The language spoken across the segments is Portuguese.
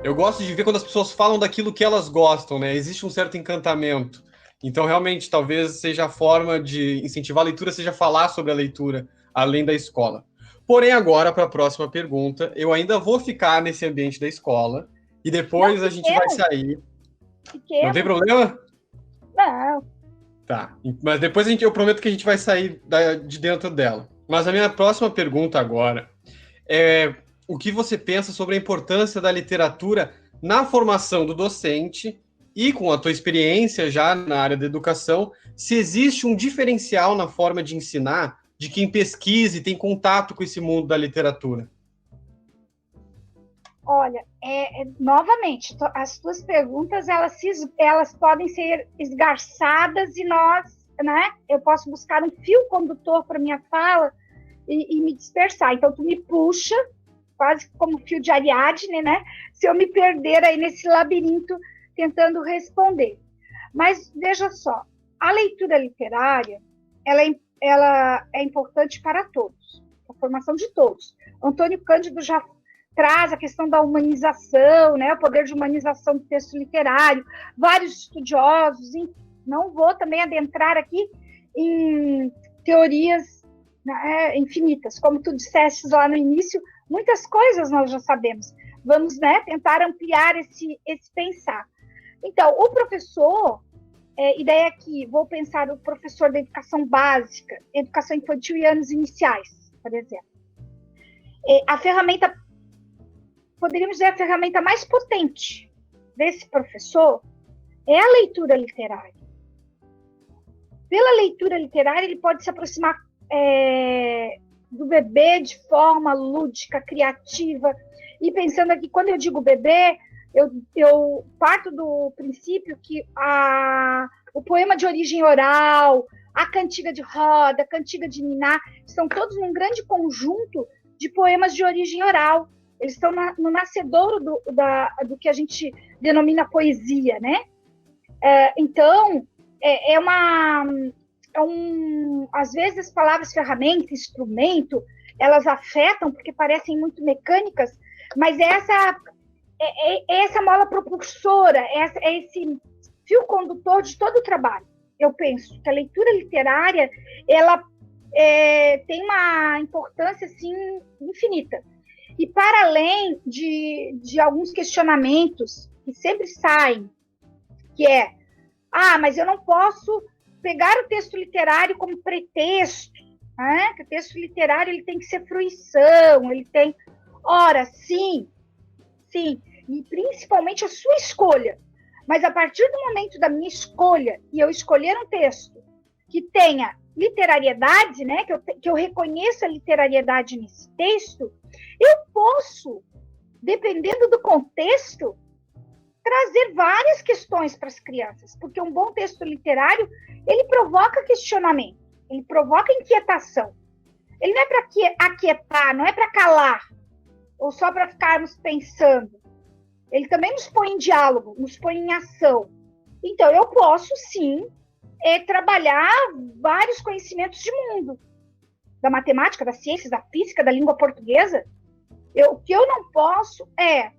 Eu gosto de ver quando as pessoas falam daquilo que elas gostam, né? Existe um certo encantamento. Então, realmente, talvez seja a forma de incentivar a leitura, seja falar sobre a leitura, além da escola. Porém, agora, para a próxima pergunta, eu ainda vou ficar nesse ambiente da escola e Não, depois a gente vai sair. Não tem fiquemos. problema? Não. Tá. Mas depois eu prometo que a gente vai sair de dentro dela. Mas a minha próxima pergunta agora é o que você pensa sobre a importância da literatura na formação do docente e com a tua experiência já na área da educação, se existe um diferencial na forma de ensinar de quem pesquisa e tem contato com esse mundo da literatura? Olha, novamente, as tuas perguntas, elas podem ser esgarçadas e eu posso buscar um fio condutor para minha fala e me dispersar. Então, tu me puxa, quase como fio de Ariadne, né? Se eu me perder aí nesse labirinto tentando responder. Mas, veja só, a leitura literária, ela é importante para todos, a formação de todos. Antônio Cândido já traz a questão da humanização, né, o poder de humanização do texto literário, vários estudiosos, não vou também adentrar aqui em teorias, né, infinitas, como tu disseste lá no início, muitas coisas nós já sabemos, vamos, né, tentar ampliar esse pensar. Então, o professor, ideia aqui, vou pensar o professor da educação básica, educação infantil e anos iniciais, por exemplo. A ferramenta, poderíamos dizer, a ferramenta mais potente desse professor é a leitura literária. Pela leitura literária, ele pode se aproximar do bebê de forma lúdica, criativa. E pensando aqui, quando eu digo bebê, eu parto do princípio que o poema de origem oral, a cantiga de roda, a cantiga de niná, estão todos num grande conjunto de poemas de origem oral. Eles estão no nascedouro do que a gente denomina poesia, né? Então, às vezes as palavras ferramenta, instrumento, elas afetam porque parecem muito mecânicas, mas essa mola propulsora, é esse fio condutor de todo o trabalho. Eu penso que a leitura literária, ela tem uma importância, assim, infinita. E para além de alguns questionamentos que sempre saem, que mas eu não posso pegar o texto literário como pretexto, né? Que o texto literário ele tem que ser fruição, ele tem... Ora, sim, e principalmente a sua escolha. Mas a partir do momento da minha escolha, e eu escolher um texto que tenha literariedade, né, que eu reconheça a literariedade nesse texto, eu posso, dependendo do contexto, trazer várias questões para as crianças, porque um bom texto literário, ele provoca questionamento, ele provoca inquietação. Ele não é para aquietar, não é para calar, ou só para ficarmos pensando. Ele também nos põe em diálogo, nos põe em ação. Então, eu posso, sim, trabalhar vários conhecimentos de mundo, da matemática, das ciências, da física, da língua portuguesa. O que eu não posso é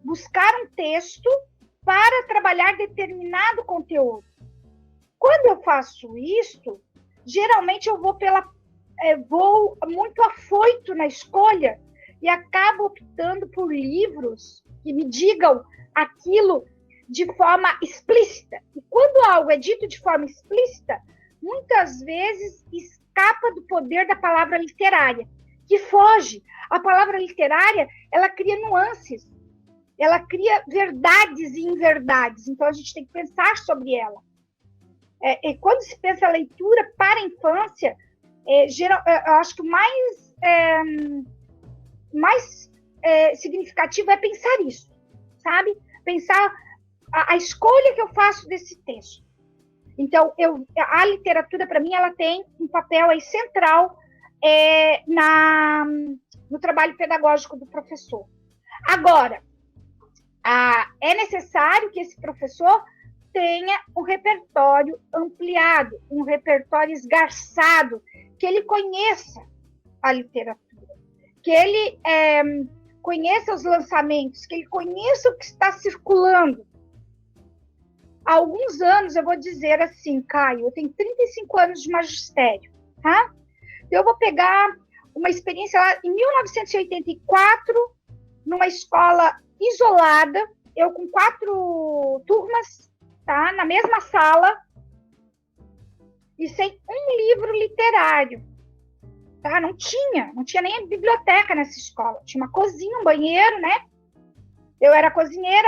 buscar um texto para trabalhar determinado conteúdo. Quando eu faço isso, geralmente eu vou muito afoito na escolha e acabo optando por livros que me digam aquilo de forma explícita. E quando algo é dito de forma explícita, muitas vezes escapa do poder da palavra literária, que foge. A palavra literária, ela cria nuances, ela cria verdades e inverdades, então a gente tem que pensar sobre ela. E quando se pensa a leitura para a infância, eu acho que o mais significativo é pensar isso, sabe? Pensar a escolha que eu faço desse texto. Então, a literatura, para mim, ela tem um papel aí central no trabalho pedagógico do professor. Agora, é necessário que esse professor tenha um repertório ampliado, um repertório esgarçado, que ele conheça a literatura, que ele conheça os lançamentos, que ele conheça o que está circulando. Há alguns anos, eu vou dizer assim, Caio, eu tenho 35 anos de magistério, tá? Eu vou pegar uma experiência lá em 1984, numa escola isolada, eu com 4 turmas, tá? Na mesma sala, e sem um livro literário. Tá? Não tinha nem biblioteca nessa escola. Tinha uma cozinha, um banheiro, né? Eu era cozinheira,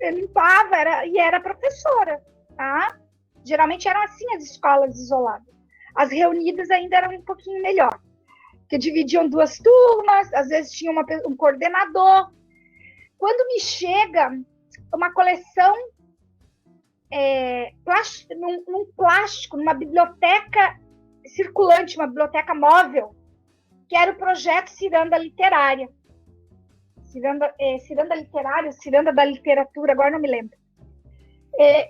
eu limpava e era professora, tá? Geralmente eram assim as escolas isoladas. As reunidas ainda eram um pouquinho melhor, porque dividiam 2 turmas, às vezes tinha um coordenador. Quando me chega uma coleção num plástico, numa biblioteca circulante, uma biblioteca móvel, que era o projeto Ciranda Literária. Ciranda Literária, Ciranda da Literatura, agora não me lembro.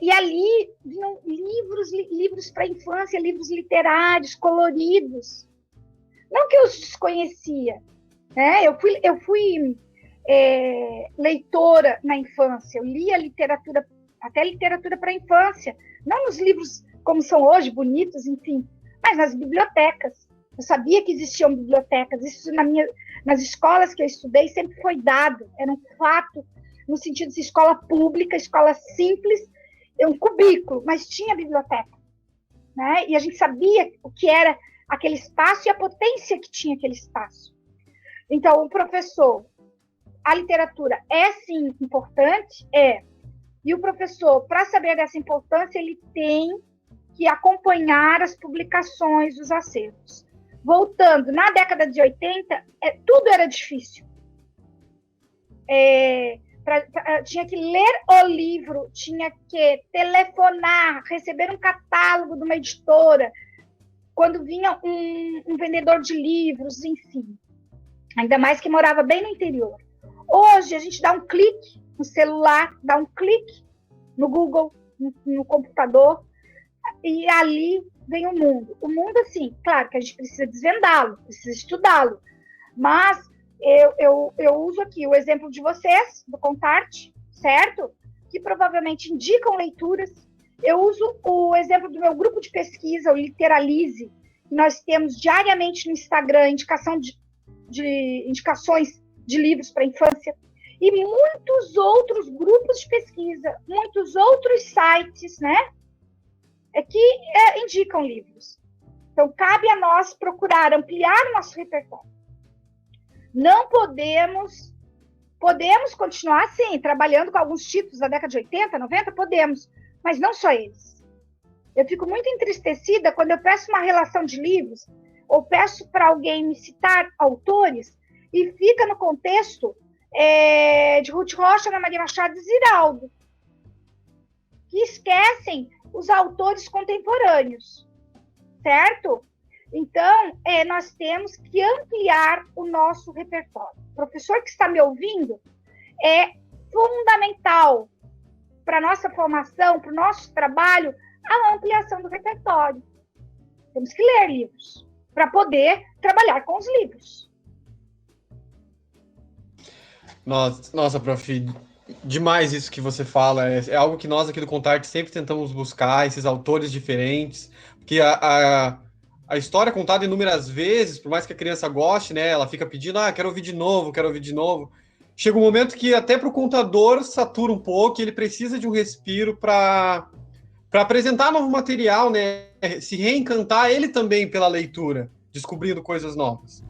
E ali vinham livros para a infância, livros literários, coloridos. Não que eu os desconhecia, né? Eu fui leitora na infância, eu lia literatura, até literatura para a infância, não nos livros como são hoje, bonitos, enfim, mas nas bibliotecas. Eu sabia que existiam bibliotecas, isso nas escolas que eu estudei sempre foi dado, era um fato, no sentido de escola pública, escola simples, um cubículo, mas tinha biblioteca, né? E a gente sabia o que era aquele espaço e a potência que tinha aquele espaço. Então, o professor, a literatura é sim importante? É. E o professor, para saber dessa importância, ele tem que acompanhar as publicações, os acervos. Voltando, na década de 80, tudo era difícil. Tinha que ler o livro, tinha que telefonar, receber um catálogo de uma editora, quando vinha um vendedor de livros, enfim. Ainda mais que morava bem no interior. Hoje, a gente dá um clique no celular, dá um clique no Google, no computador, e ali vem o mundo. O mundo, assim, claro que a gente precisa desvendá-lo, precisa estudá-lo, mas eu uso aqui o exemplo de vocês, do Contarte, certo? Que provavelmente indicam leituras. Eu uso o exemplo do meu grupo de pesquisa, o Literalize, que nós temos diariamente no Instagram indicações de livros para a infância, e muitos outros grupos de pesquisa, muitos outros sites, né? Que indicam livros. Então, cabe a nós procurar ampliar o nosso repertório. Não podemos continuar, sim, trabalhando com alguns títulos da década de 80, 90, podemos, mas não só eles. Eu fico muito entristecida quando eu peço uma relação de livros, ou peço para alguém me citar autores, e fica no contexto de Ruth Rocha, Ana Maria Machado e Ziraldo, que esquecem os autores contemporâneos, certo? Então, nós temos que ampliar o nosso repertório. O professor que está me ouvindo é fundamental para a nossa formação, para o nosso trabalho, a ampliação do repertório. Temos que ler livros para poder trabalhar com os livros. Nossa, prof, demais isso que você fala. É algo que nós aqui do Contarte sempre tentamos buscar, esses autores diferentes, porque a história é contada inúmeras vezes, por mais que a criança goste, né? Ela fica pedindo, quero ouvir de novo, quero ouvir de novo. Chega um momento que até para o contador satura um pouco, e ele precisa de um respiro para apresentar novo material, né? Se reencantar ele também pela leitura, descobrindo coisas novas.